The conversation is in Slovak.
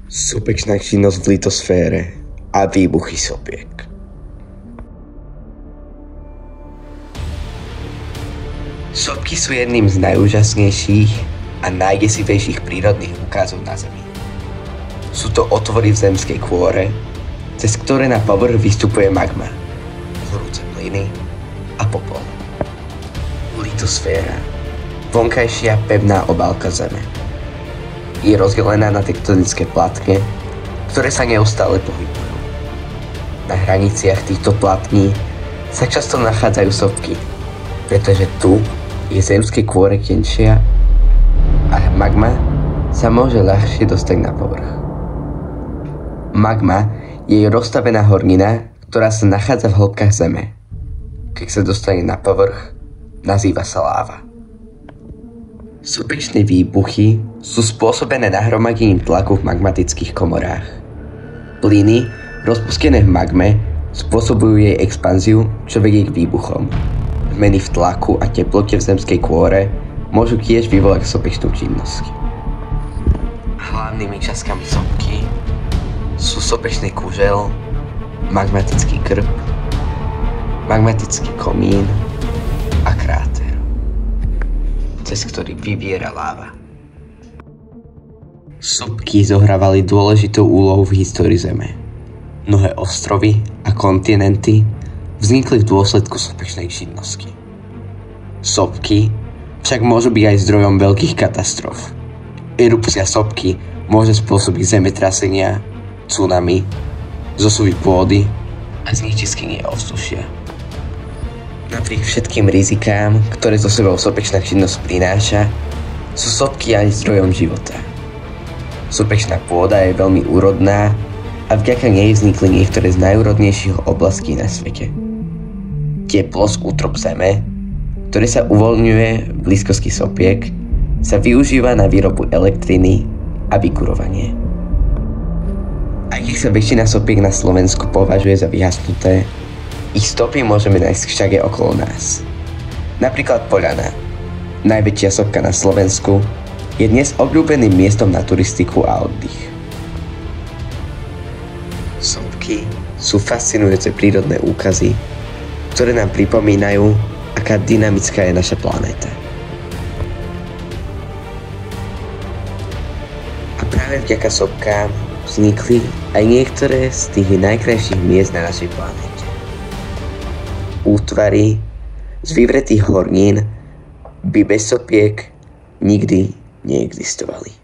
Sopečná činnosť v litosfére a výbuchy sopiek. Sopky sú jedným z najúžasnejších a najdesivejších prírodných úkazov na Zemi. Sú to otvory v zemskej kôre, cez ktoré na povrch vystupuje magma, horúce plyny a popol. Litosféra, vonkajšia pevná obálka Zeme, je rozdelená na tektonické plátne, ktoré sa neustále pohybujú. Na hraniciach týchto plátní sa často nachádzajú sopky, pretože tu je zemskej kôre tenšia a magma sa môže ľahšie dostať na povrch. Magma je rozstavená hornina, ktorá sa nachádza v hĺbkach Zeme. Keď sa dostane na povrch, nazýva sa láva. Sopečné výbuchy sú spôsobené nahromadením tlaku v magmatických komorách. Plyny rozpustené v magme spôsobujú jej expanziu, čo vedie k výbuchom. Zmeny v tlaku a teplote v zemskej kôre môžu tiež vyvolať sopečnú činnosť. Hlavnými častkami sopky sú sopečný kužel, magmatický krb, magmatický komín a kráter, cez ktorý vyviera láva. Sopky zohrávali dôležitú úlohu v histórii Zeme. Mnohé ostrovy a kontinenty vznikli v dôsledku sopečnej činnosti. Sopky však môžu byť aj zdrojom veľkých katastrof. Erupcia sopky môže spôsobiť zemetrasenia, tsunami, zosuvy pôdy a znečistenie ovzdušia. Napriek všetkým rizikám, ktoré so sebou sopečná činnosť prináša, sú sopky aj zdrojom života. Sopečná pôda je veľmi úrodná a vďaka nej vznikli niektoré z najúrodnejších oblastí na svete. Teplo z útrob Zeme, ktoré sa uvoľňuje v blízkosti sopiek, sa využíva na výrobu elektriny a vykurovanie. Aj keď sa väčšina sopiek na Slovensku považuje za vyhasnuté, ich stopy môžeme nájsť všade okolo nás. Napríklad Poľana, najväčšia sopka na Slovensku, je dnes obľúbeným miestom na turistiku a oddych. Sopky sú fascinujúce prírodné úkazy, ktoré nám pripomínajú, aká dynamická je naša planéta. A práve vďaka sopkám vznikli aj niektoré z tých najkrajších miest na našej planéte. Útvary z vyvretých hornín by bez sopiek nikdy neexistovali.